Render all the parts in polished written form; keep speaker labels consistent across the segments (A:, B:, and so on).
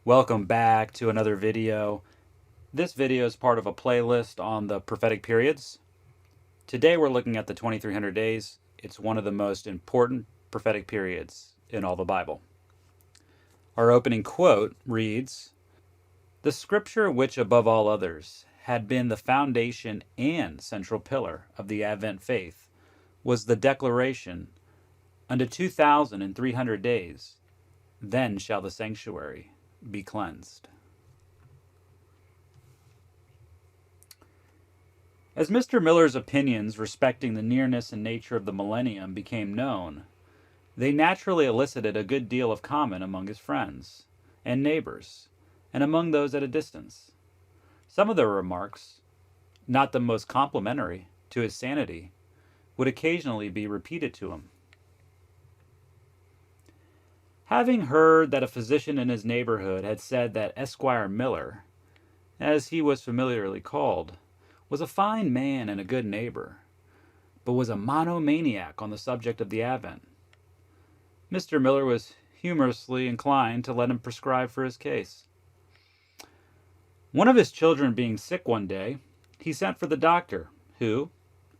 A: Welcome back to another video. This video is part of a playlist on the prophetic periods. Today we're looking at the 2300 days. It's one of the most important prophetic periods in all the Bible. Our opening quote reads, "The scripture which above all others had been the foundation and central pillar of the Advent faith was the declaration, unto 2300 days, then shall the sanctuary be cleansed." As Mr. Miller's opinions respecting the nearness and nature of the millennium became known, they naturally elicited a good deal of comment among his friends and neighbors, and among those at a distance. Some of their remarks, not the most complimentary to his sanity, would occasionally be repeated to him. Having heard that a physician in his neighborhood had said that Esquire Miller, as he was familiarly called, was a fine man and a good neighbor, but was a monomaniac on the subject of the Advent, Mr. Miller was humorously inclined to let him prescribe for his case. One of his children being sick one day, he sent for the doctor, who,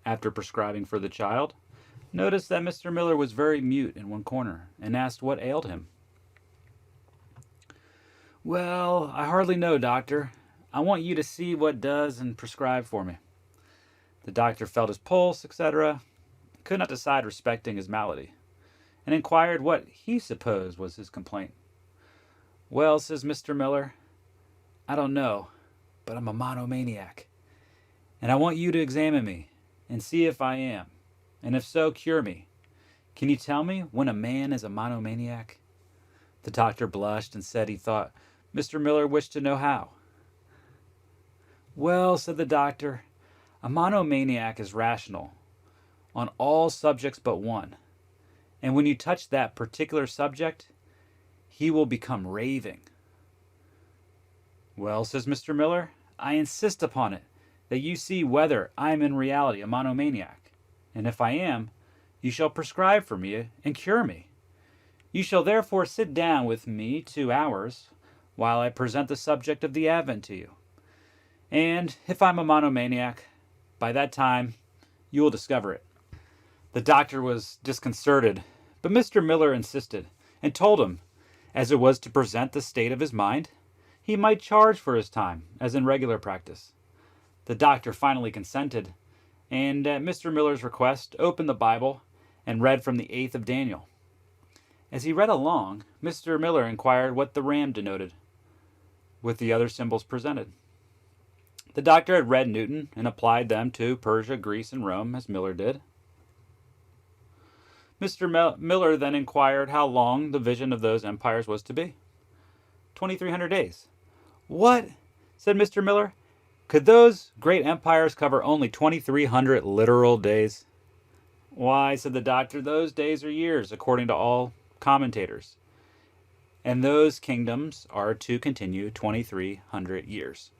A: after prescribing for the child, noticed that Mr. Miller was very mute in one corner, and asked what ailed him. "Well, I hardly know, doctor. I want you to see what does and prescribe for me." The doctor felt his pulse, etc., could not decide respecting his malady, and inquired what he supposed was his complaint. "Well," says Mr. Miller, "I don't know, but I'm a monomaniac, and I want you to examine me and see if I am, and if so, cure me. Can you tell me when a man is a monomaniac?" The doctor blushed and said he thought Mr. Miller wished to know how. "Well," said the doctor, "a monomaniac is rational on all subjects but one, and when you touch that particular subject, he will become raving." "Well," says Mr. Miller, "I insist upon it that you see whether I am in reality a monomaniac, and if I am, you shall prescribe for me and cure me. You shall therefore sit down with me 2 hours while I present the subject of the Advent to you. And if I'm a monomaniac, by that time you will discover it." The doctor was disconcerted, but Mr. Miller insisted, and told him, as it was to present the state of his mind, he might charge for his time, as in regular practice. The doctor finally consented, and at Mr. Miller's request opened the Bible and read from the 8th of Daniel. As he read along, Mr. Miller inquired what the ram denoted, with the other symbols presented. The doctor had read Newton and applied them to Persia, Greece, and Rome, as Miller did. Mr. Miller then inquired how long the vision of those empires was to be. 2300 days. "What?" said Mr. Miller. "Could those great empires cover only 2300 literal days?" "Why," said the doctor, "those days are years, according to all commentators, and those kingdoms are to continue 2300 years.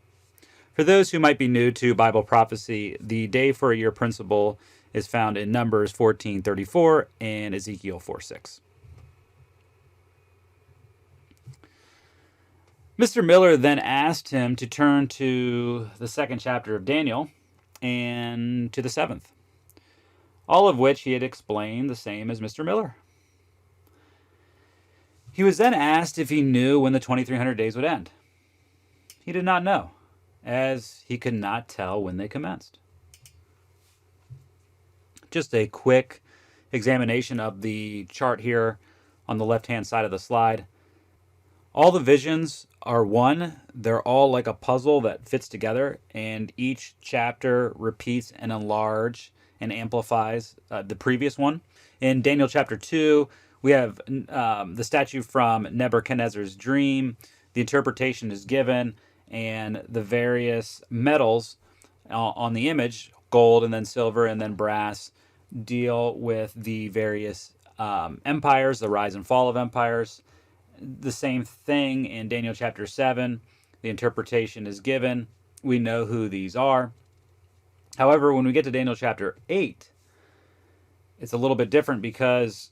A: For those who might be new to Bible prophecy, the day for a year principle is found in Numbers 14:34 and Ezekiel 4:6. Mr. Miller then asked him to turn to the 2nd chapter of Daniel and to the 7th, all of which he had explained the same as Mr. Miller. He was then asked if he knew when the 2300 days would end. He did not know, as he could not tell when they commenced. Just a quick examination of the chart here on the left-hand side of the slide. All the visions are one. They're all like a puzzle that fits together, and each chapter repeats and enlarges and amplifies the previous one. In Daniel chapter 2, we have the statue from Nebuchadnezzar's dream. The interpretation is given, and the various metals on the image, gold and then silver and then brass, deal with the various empires, the rise and fall of empires. The same thing in Daniel chapter 7. The interpretation is given. We know who these are. However, when we get to Daniel chapter 8, it's a little bit different because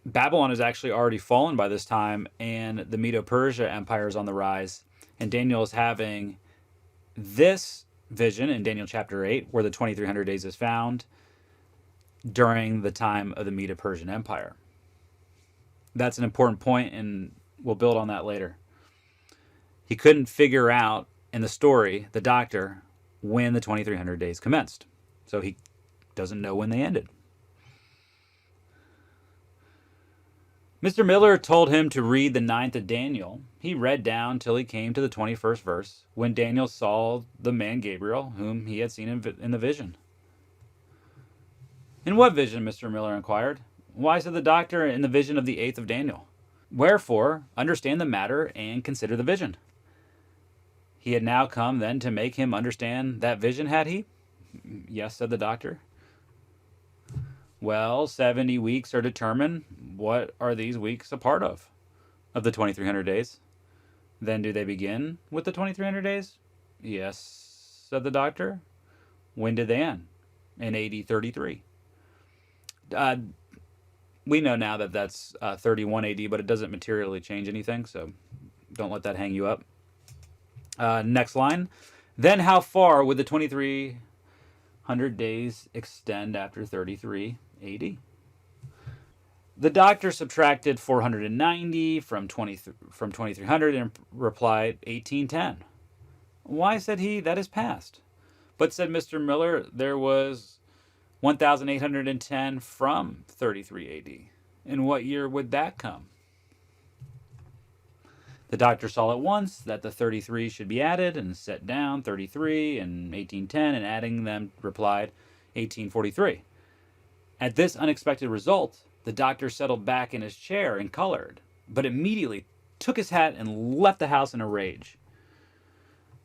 A: Babylon is actually already fallen by this time, and the Medo-Persia Empire is on the rise. And Daniel is having this vision in Daniel chapter 8, where the 2300 days is found during the time of the Medo-Persian Empire. That's an important point, and we'll build on that later. He couldn't figure out in the story, the doctor, when the 2300 days commenced. So he doesn't know when they ended. Mr. Miller told him to read the 9th of Daniel. He read down till he came to the 21st verse, when Daniel saw the man Gabriel, whom he had seen in the vision. In what vision? Mr. Miller inquired. Why, said the doctor, in the vision of the 8th of Daniel. Wherefore, understand the matter and consider the vision. He had now come then to make him understand that vision, had he? Yes, said the doctor. Well, 70 weeks are determined. What are these weeks a part of the 2300 days? Then do they begin with the 2300 days? Yes, said the doctor. When did they end? In AD 33. We know now that that's 31 AD, but it doesn't materially change anything, so don't let that hang you up. Next line. Then how far would the 2300 days extend after 33 AD? The doctor subtracted 490 from 2300 and replied 1810. Why, said he, that is past. But, said Mr. Miller, there was 1810 from 33 AD. In what year would that come? The doctor saw at once that the 33 should be added and set down 33 and 1810, and adding them replied 1843. At this unexpected result, the doctor settled back in his chair and colored, but immediately took his hat and left the house in a rage.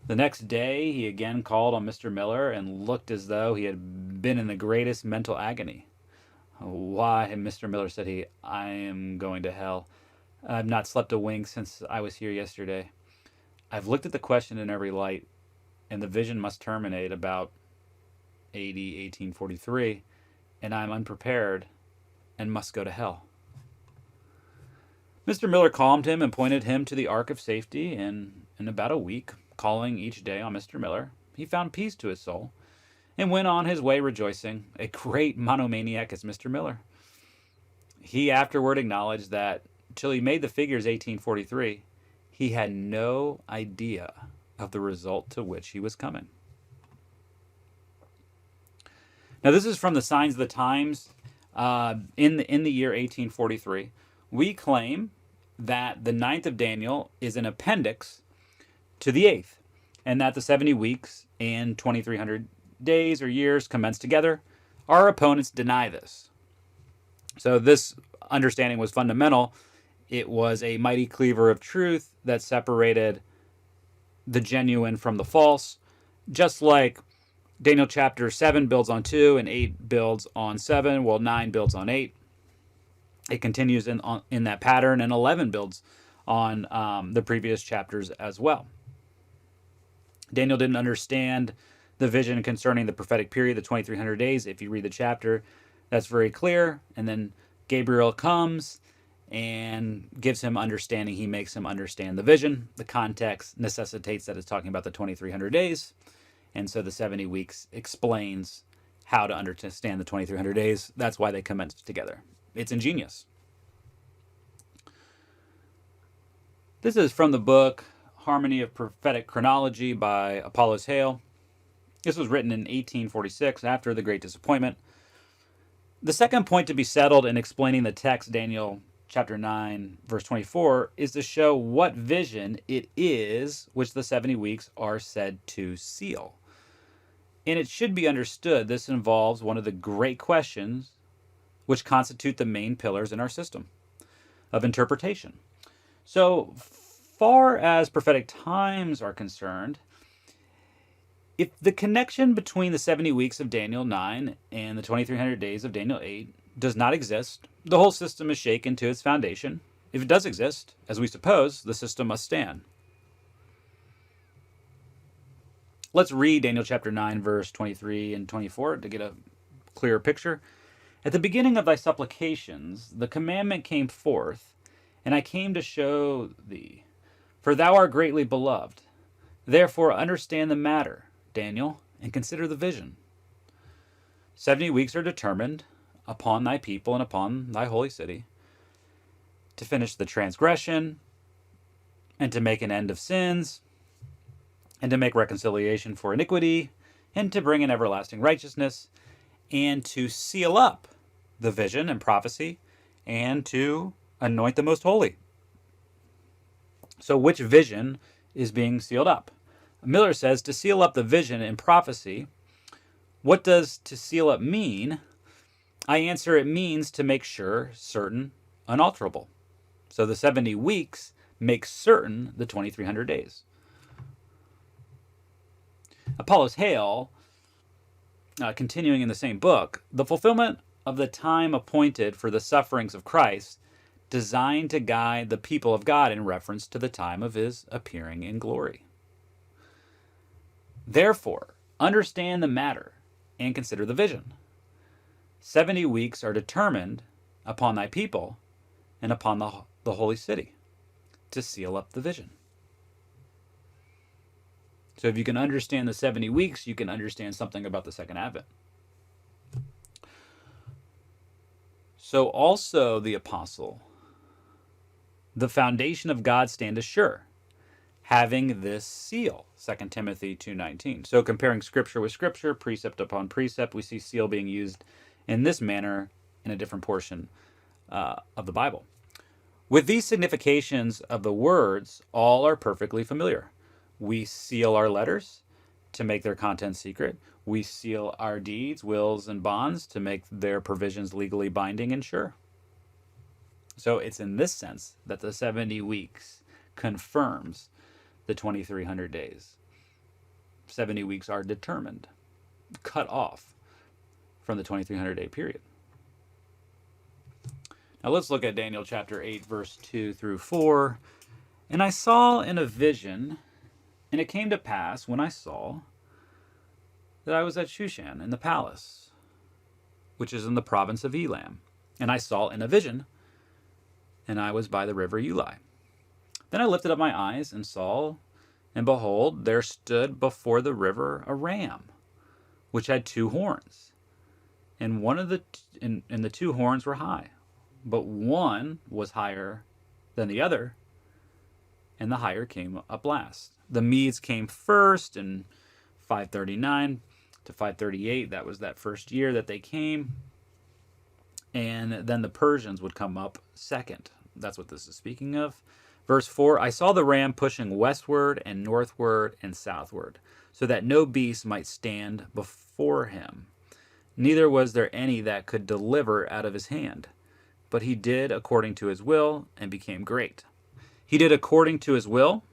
A: The next day, he again called on Mr. Miller and looked as though he had been in the greatest mental agony. Why, Mr. Miller, said he, I am going to hell. I've not slept a wink since I was here yesterday. I've looked at the question in every light, and the vision must terminate about AD 1843, and I'm unprepared and must go to hell. Mr. Miller calmed him and pointed him to the ark of safety, and in about a week, calling each day on Mr. Miller, he found peace to his soul and went on his way rejoicing, a great monomaniac as Mr. Miller. He afterward acknowledged that till he made the figures 1843, he had no idea of the result to which he was coming. Now, this is from the Signs of the Times in the year 1843. We claim that the 9th of Daniel is an appendix to the 8th, and that the 70 weeks and 2300 days or years commence together. Our opponents deny this. So this understanding was fundamental. It was a mighty cleaver of truth that separated the genuine from the false, just like Daniel chapter 7 builds on 2 and 8 builds on 7, while 9 builds on 8. It continues in that pattern, and 11 builds on the previous chapters as well. Daniel didn't understand the vision concerning the prophetic period, the 2300 days. If you read the chapter, that's very clear. And then Gabriel comes and gives him understanding. He makes him understand the vision. The context necessitates that it's talking about the 2300 days. And so the 70 weeks explains how to understand the 2300 days. That's why they commence together. It's ingenious. This is from the book Harmony of Prophetic Chronology by Apollos Hale. This was written in 1846 after the Great Disappointment. The second point to be settled in explaining the text, Daniel chapter 9, verse 24, is to show what vision it is which the 70 weeks are said to seal. And it should be understood this involves one of the great questions which constitute the main pillars in our system of interpretation. So far as prophetic times are concerned, if the connection between the 70 weeks of Daniel 9 and the 2300 days of Daniel 8 does not exist, the whole system is shaken to its foundation. If it does exist, as we suppose, the system must stand. Let's read Daniel chapter 9, verse 23 and 24 to get a clearer picture. At the beginning of thy supplications, the commandment came forth, and I came to show thee. For thou art greatly beloved. Therefore understand the matter, Daniel, and consider the vision. 70 weeks are determined upon thy people and upon thy holy city to finish the transgression, and to make an end of sins, and to make reconciliation for iniquity, and to bring in everlasting righteousness, and to seal up the vision and prophecy, and to anoint the most holy. So which vision is being sealed up? Miller says to seal up the vision and prophecy. What does to seal up mean? I answer, it means to make sure, certain, unalterable. So the 70 weeks make certain the 2300 days. Apollos Hale, continuing in the same book, the fulfillment of the time appointed for the sufferings of Christ, designed to guide the people of God in reference to the time of his appearing in glory. Therefore, understand the matter and consider the vision. 70 weeks are determined upon thy people and upon the holy city to seal up the vision. So if you can understand the 70 weeks, you can understand something about the second advent. So also the apostle, the foundation of God standeth sure, having this seal, 2 Timothy 2:19. So comparing scripture with scripture, precept upon precept, we see seal being used in this manner in a different portion of the Bible. With these significations of the words, all are perfectly familiar. We seal our letters to make their contents secret. We seal our deeds, wills, and bonds to make their provisions legally binding and sure. So it's in this sense that the 70 weeks confirms the 2300 days. 70 weeks are determined, cut off from the 2300 day period. Now let's look at Daniel chapter 8, verse 2 through 4. And I saw in a vision, and it came to pass when I saw that I was at Shushan in the palace, which is in the province of Elam. And I saw in a vision, and I was by the river Ulai. Then I lifted up my eyes and saw, and behold, there stood before the river a ram, which had 2 horns. And one of the two horns were high, but one was higher than the other, and the higher came up last. The Medes came first in 539 to 538. That was that first year that they came. And then the Persians would come up second. That's what this is speaking of. Verse 4, I saw the ram pushing westward and northward and southward, so that no beast might stand before him. Neither was there any that could deliver out of his hand. But he did according to his will and became great. He did according to his will.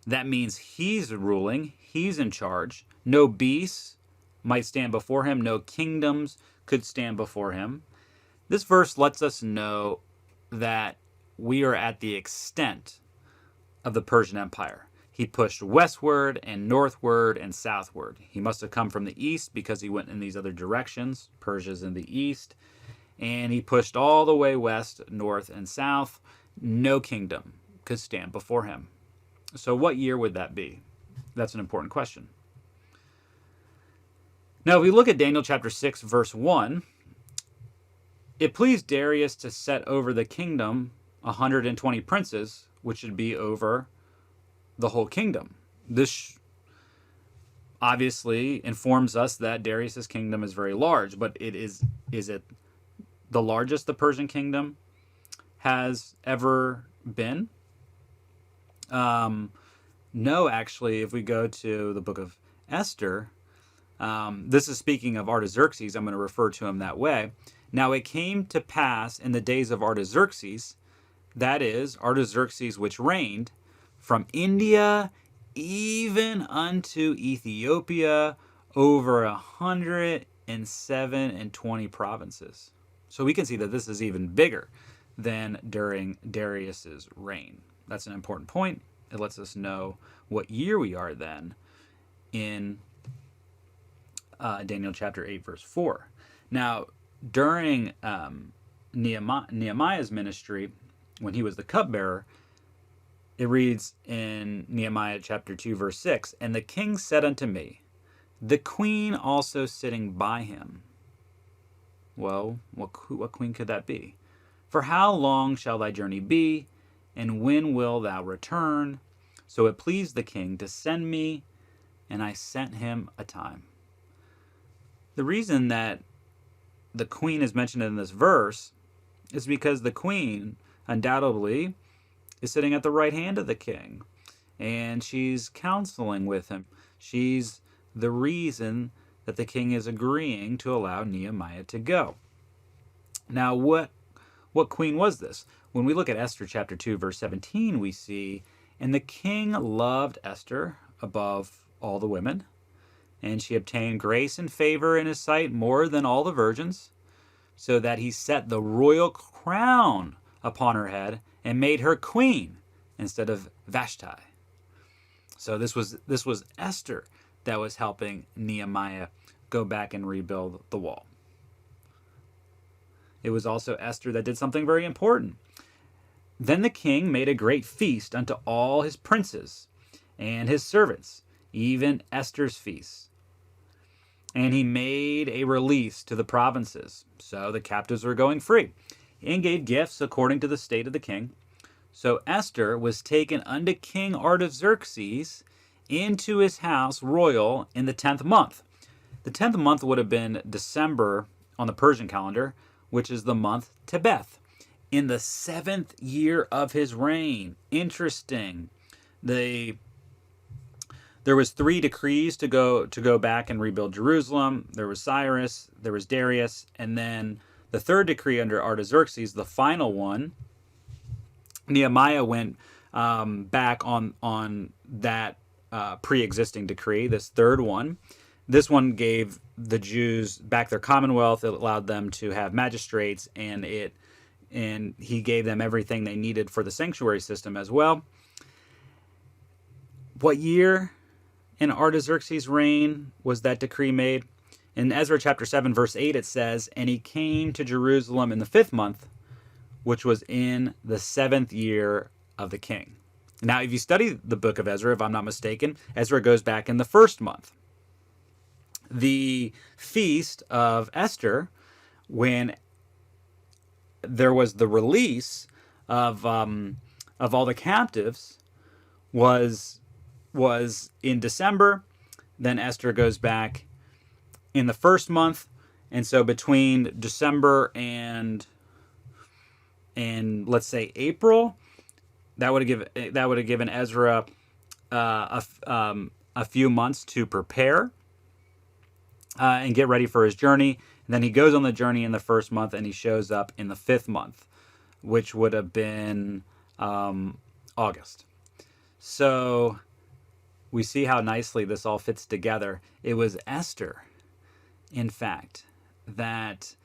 A: That means he's ruling. He's in charge. No beasts might stand before him. No kingdoms could stand before him. This verse lets us know that we are at the extent of the Persian Empire. He pushed westward and northward and southward. He must have come from the east because he went in these other directions. Persia's in the east. And he pushed all the way west, north, and south. No kingdom could stand before him. So what year would that be? That's an important question. Now, if we look at Daniel chapter 6, verse 1, it pleased Darius to set over the kingdom 120 princes, which should be over the whole kingdom. This obviously informs us that Darius's kingdom is very large, but is it the largest the Persian kingdom has ever been? No, actually, if we go to the book of Esther, this is speaking of Artaxerxes. I'm going to refer to him that way. Now it came to pass in the days of Artaxerxes, that is, Artaxerxes which reigned, from India even unto Ethiopia, over 127 provinces. So we can see that this is even bigger than during Darius's reign. That's an important point. It lets us know what year we are then in Daniel chapter 8, verse 4. Now, during Nehemiah's ministry, when he was the cupbearer, it reads in Nehemiah chapter 2, verse 6, "And the king said unto me, the queen also sitting by him." Well, what queen could that be? "For how long shall thy journey be, and when will thou return? So it pleased the king to send me, and I sent him a time." The reason that the queen is mentioned in this verse is because the queen undoubtedly is sitting at the right hand of the king, and she's counseling with him. She's the reason that the king is agreeing to allow Nehemiah to go. Now, what queen was this? When we look at Esther chapter 2, verse 17, we see, "And the king loved Esther above all the women, and she obtained grace and favor in his sight more than all the virgins, so that he set the royal crown upon her head and made her queen instead of Vashti." So this was Esther that was helping Nehemiah go back and rebuild the wall. It was also Esther that did something very important. "Then the king made a great feast unto all his princes and his servants, even Esther's feast. And he made a release to the provinces." So the captives were going free, "and gave gifts according to the state of the king. So Esther was taken unto King Artaxerxes into his house royal in the 10th month." The 10th month would have been December on the Persian calendar, which is the month Tebeth, in the 7th year of his reign. Interesting. There was 3 decrees to go back and rebuild Jerusalem. There was Cyrus, there was Darius, and then the 3rd decree under Artaxerxes, the final one. Nehemiah went back on that pre-existing decree, this 3rd one. This one gave the Jews back their commonwealth. It allowed them to have magistrates, and he gave them everything they needed for the sanctuary system as well. What year in Artaxerxes' reign was that decree made? In Ezra chapter 7, verse 8, it says, "And he came to Jerusalem in the 5th month, which was in the 7th year of the king." Now, if you study the book of Ezra, if I'm not mistaken, Ezra goes back in the 1st month. The feast of Esther, when there was the release of all the captives, was in December. Then Esther goes back in the 1st month, and so between December and let's say April, that would have given Ezra a few months to prepare and get ready for his journey. And then he goes on the journey in the 1st month, and he shows up in the 5th month, which would have been August. So we see how nicely this all fits together. It was Esther, in fact, that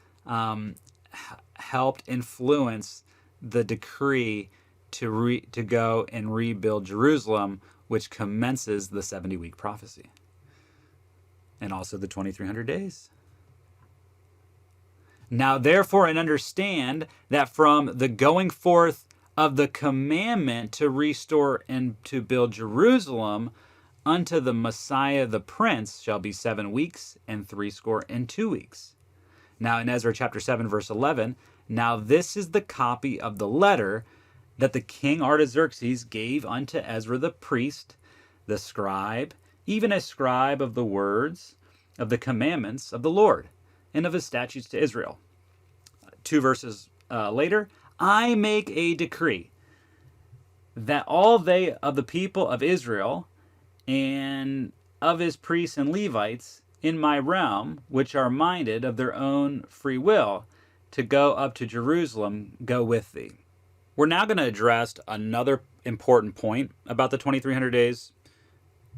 A: helped influence the decree to go and rebuild Jerusalem, which commences the 70-week prophecy, and also the 2,300 days. "Now therefore, and understand that from the going forth of the commandment to restore and to build Jerusalem unto the Messiah the Prince shall be 7 weeks and 62 weeks." Now in Ezra chapter 7, verse 11, "Now this is the copy of the letter that the king Artaxerxes gave unto Ezra the priest, the scribe, even a scribe of the words of the commandments of the Lord, and of his statutes to Israel." 2 verses later, "I make a decree that all they of the people of Israel and of his priests and Levites in my realm, which are minded of their own free will to go up to Jerusalem, go with thee." We're now going to address another important point about the 2,300 days.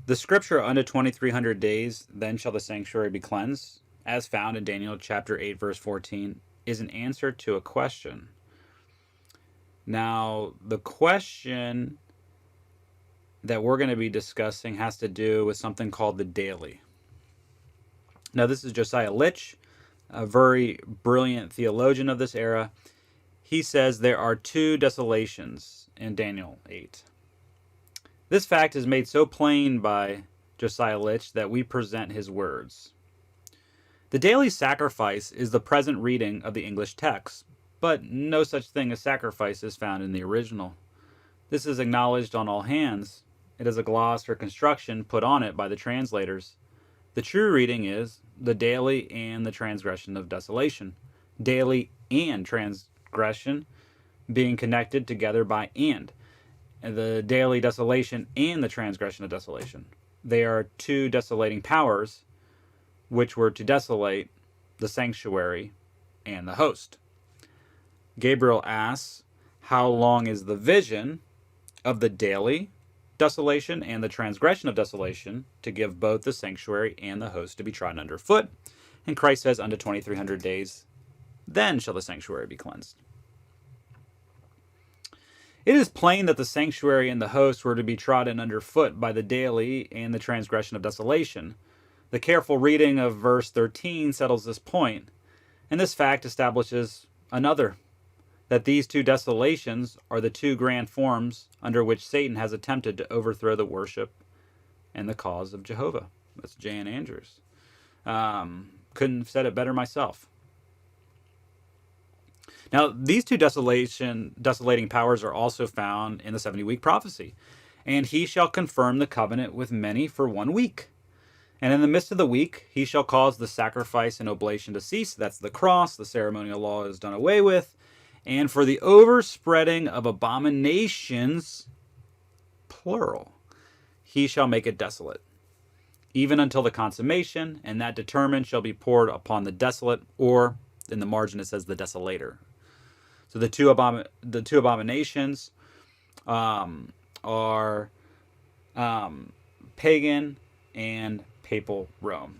A: The scripture, "Unto 2,300 days, then shall the sanctuary be cleansed," as found in Daniel chapter 8, verse 14, is an answer to a question. Now, the question that we're going to be discussing has to do with something called the daily. Now, this is Josiah Litch, a very brilliant theologian of this era, he says there are two desolations in Daniel 8. This fact is made so plain by Josiah Litch that we present his words. The daily sacrifice is the present reading of the English text, but no such thing as sacrifice is found in the original. This is acknowledged on all hands. It is a gloss or construction put on it by the translators. The true reading is the daily and the transgression of desolation. Daily and transgression being connected together by and. The daily desolation and the transgression of desolation. They are two desolating powers which were to desolate the sanctuary and the host. Gabriel asks, how long is the vision of the daily desolation and the transgression of desolation to give both the sanctuary and the host to be trodden under foot? And Christ says, unto 2300 days, then shall the sanctuary be cleansed. It is plain that the sanctuary and the host were to be trodden under foot by the daily and the transgression of desolation. The careful reading of verse 13 settles this point, and this fact establishes another, that these two desolations are the two grand forms under which Satan has attempted to overthrow the worship and the cause of Jehovah. That's Jan Andrews. Couldn't have said it better myself. Now, these two desolating powers are also found in the 70-week prophecy. And he shall confirm the covenant with many for 1 week. And in the midst of the week, he shall cause the sacrifice and oblation to cease. That's the cross. The ceremonial law is done away with. And for the overspreading of abominations, plural, he shall make it desolate, even until the consummation, and that determined shall be poured upon the desolate, or in the margin it says the desolator. So the two abominations are pagan and papal Rome.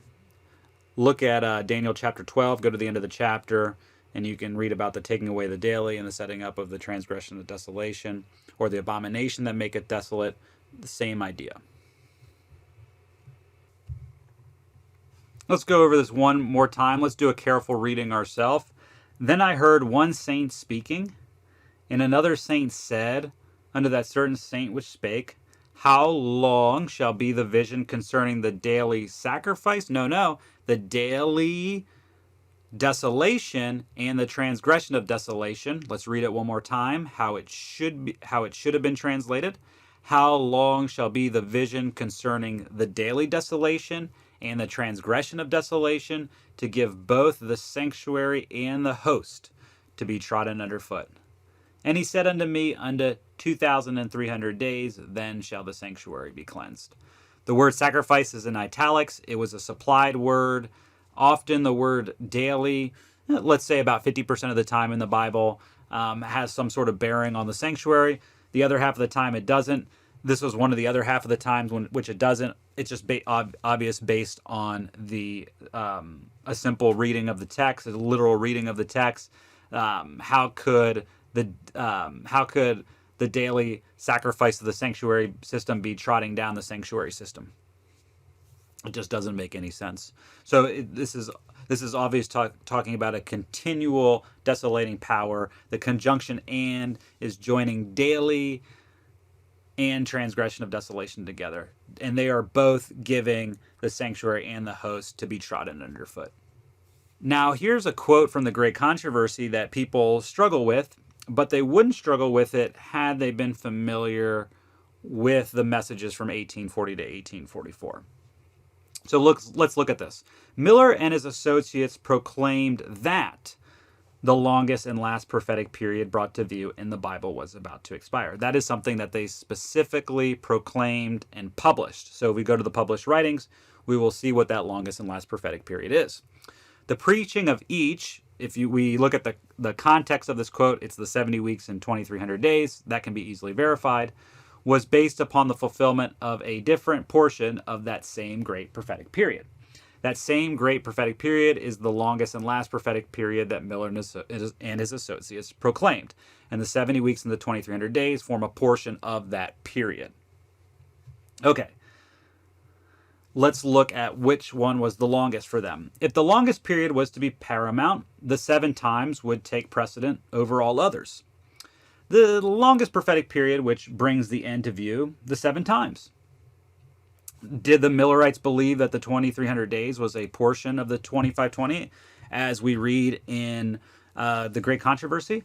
A: Look at Daniel chapter 12, go to the end of the chapter, and you can read about the taking away the daily and the setting up of the transgression of desolation, or the abomination that make it desolate. The same idea. Let's go over this one more time. Let's do a careful reading ourselves. Then I heard one saint speaking, and another saint said unto that certain saint which spake, how long shall be the vision concerning the daily sacrifice? No, the daily desolation and the transgression of desolation. Let's read it one more time, how it should have been translated. How long shall be the vision concerning the daily desolation and the transgression of desolation, to give both the sanctuary and the host to be trodden under foot? And he said unto me, unto 2,300 days, then shall the sanctuary be cleansed. The word sacrifice is in italics. It was a supplied word. Often the word daily, let's say about 50% of the time in the Bible, has some sort of bearing on the sanctuary. The other half of the time it doesn't. This was one of the other half of the times which it doesn't. It's just obvious based on the a simple reading of the text, a literal reading of the text. How could the daily sacrifice of the sanctuary system be trotting down the sanctuary system? It just doesn't make any sense. So this is obvious talking about a continual desolating power. The conjunction and is joining daily and transgression of desolation together. And they are both giving the sanctuary and the host to be trodden underfoot. Now, here's a quote from the Great Controversy that people struggle with, but they wouldn't struggle with it had they been familiar with the messages from 1840 to 1844. So let's look at this. Miller and his associates proclaimed that the longest and last prophetic period brought to view in the Bible was about to expire. That is something that they specifically proclaimed and published. So if we go to the published writings, we will see what that longest and last prophetic period is. The preaching of each, we look at the context of this quote, it's the 70 weeks and 2,300 days. That can be easily verified. Was based upon the fulfillment of a different portion of that same great prophetic period. That same great prophetic period is the longest and last prophetic period that Miller and his associates proclaimed. And the 70 weeks and the 2,300 days form a portion of that period. Okay. let's look at which one was the longest for them. If the longest period was to be paramount, the 7 times would take precedent over all others. The longest prophetic period, which brings the end to view, the 7 times. Did the Millerites believe that the 2300 days was a portion of the 2520, as we read in the Great Controversy?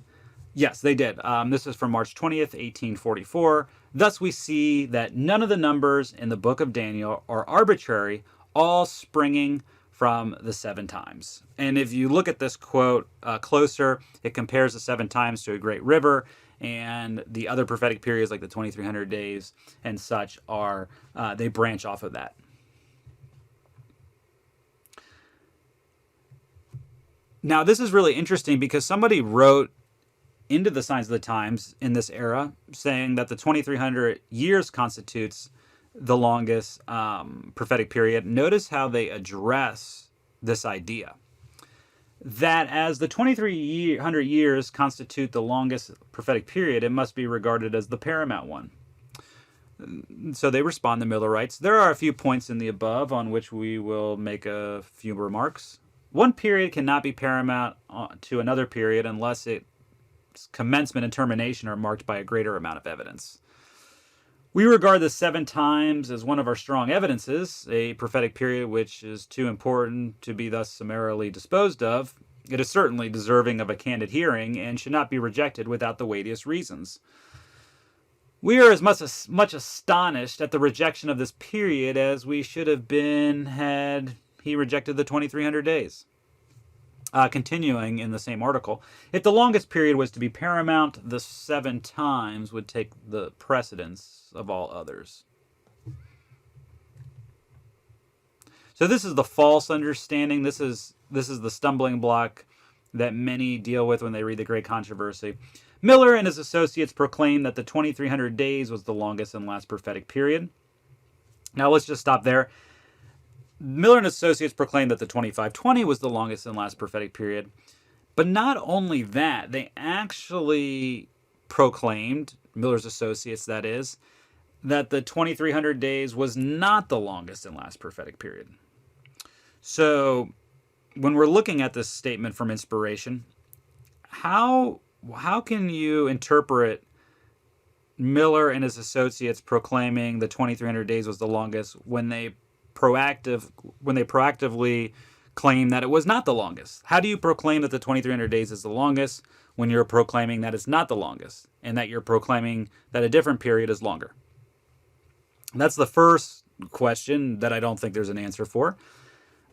A: Yes, they did. This is from March 20th, 1844. Thus we see that none of the numbers in the book of Daniel are arbitrary, all springing from the 7 times. And if you look at this quote closer, it compares the 7 times to a great river, and the other prophetic periods like the 2300 days and such are, they branch off of that. Now, this is really interesting because somebody wrote into the Signs of the Times in this era saying that the 2300 years constitutes the longest prophetic period. Notice how they address this idea. That as the 2300 years constitute the longest prophetic period, it must be regarded as the paramount one. So they respond, the Millerites. There are a few points in the above on which we will make a few remarks. One period cannot be paramount to another period unless its commencement and termination are marked by a greater amount of evidence. We regard the 7 times as one of our strong evidences, a prophetic period which is too important to be thus summarily disposed of. It is certainly deserving of a candid hearing and should not be rejected without the weightiest reasons. We are as much astonished at the rejection of this period as we should have been had he rejected the 2300 days. Continuing in the same article, if the longest period was to be paramount, the 7 times would take the precedence of all others. So this is the false understanding. This is the stumbling block that many deal with when they read the Great Controversy. Miller and his associates proclaimed that the 2300 days was the longest and last prophetic period. Now let's just stop there. Miller and Associates proclaimed that the 2520 was the longest and last prophetic period. But not only that, they actually proclaimed, Miller's Associates that is, that the 2300 days was not the longest and last prophetic period. So when we're looking at this statement from inspiration, how can you interpret Miller and his associates proclaiming the 2300 days was the longest when they proactively claim that it was not the longest? How do you proclaim that the 2300 days is the longest when you're proclaiming that it's not the longest and that you're proclaiming that a different period is longer? That's the first question that I don't think there's an answer for.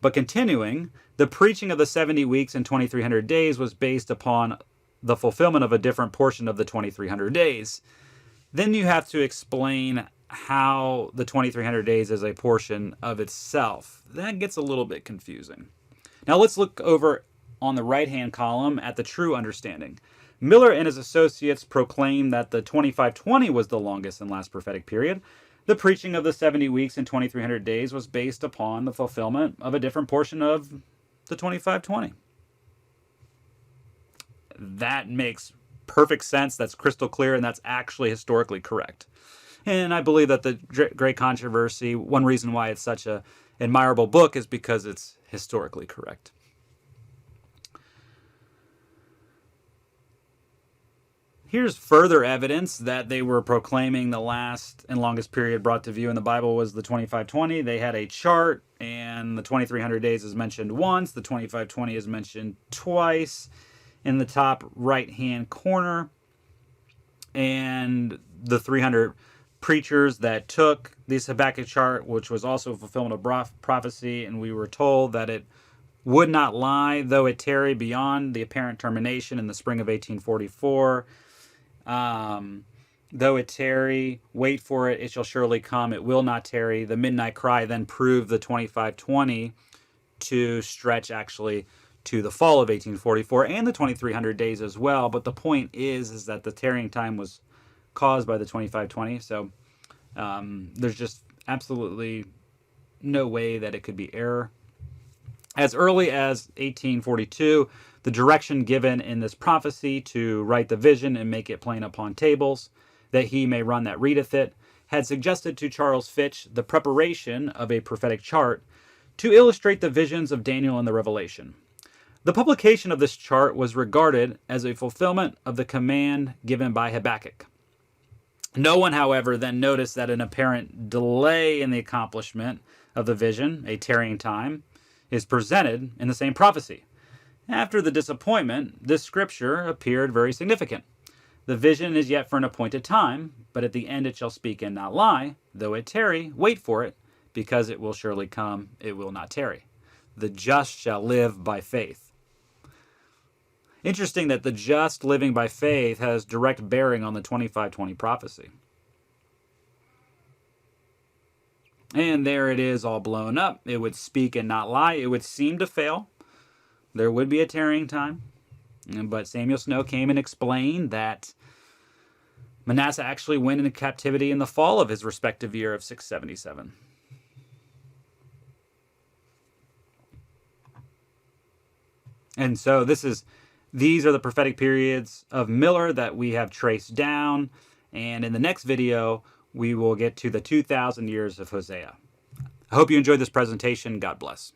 A: But continuing, the preaching of the 70 weeks and 2300 days was based upon the fulfillment of a different portion of the 2300 days. Then you have to explain how the 2300 days is a portion of itself. That gets a little bit confusing. Now let's look over on the right-hand column at the true understanding. Miller and his associates proclaimed that the 2520 was the longest and last prophetic period. The preaching of the 70 weeks and 2300 days was based upon the fulfillment of a different portion of the 2520. That makes perfect sense. That's crystal clear, and that's actually historically correct. And I believe that the Great Controversy, one reason why it's such an admirable book is because it's historically correct. Here's further evidence that they were proclaiming the last and longest period brought to view in the Bible was the 2520. They had a chart, and the 2300 days is mentioned once. The 2520 is mentioned twice in the top right-hand corner. And the 300 preachers that took this Habakkuk chart, which was also a fulfillment of prophecy, and we were told that it would not lie, though it tarry beyond the apparent termination in the spring of 1844. Though it tarry, wait for it, it shall surely come, it will not tarry. The midnight cry then proved the 2520 to stretch actually to the fall of 1844 and the 2300 days as well. But the point is that the tarrying time was caused by the 2520. So there's just absolutely no way that it could be error. As early as 1842, the direction given in this prophecy to write the vision and make it plain upon tables, that he may run that readeth it, had suggested to Charles Fitch the preparation of a prophetic chart to illustrate the visions of Daniel in the Revelation. The publication of this chart was regarded as a fulfillment of the command given by Habakkuk. No one, however, then noticed that an apparent delay in the accomplishment of the vision, a tarrying time, is presented in the same prophecy. After the disappointment, this scripture appeared very significant. The vision is yet for an appointed time, but at the end it shall speak and not lie. Though it tarry, wait for it, because it will surely come, it will not tarry. The just shall live by faith. Interesting that the just living by faith has direct bearing on the 25:20 prophecy. And there it is, all blown up. It would speak and not lie. It would seem to fail. There would be a tarrying time. But Samuel Snow came and explained that Manasseh actually went into captivity in the fall of his respective year of 677. And so these are the prophetic periods of Miller that we have traced down. And in the next video, we will get to the 2,000 years of Hosea. I hope you enjoyed this presentation. God bless.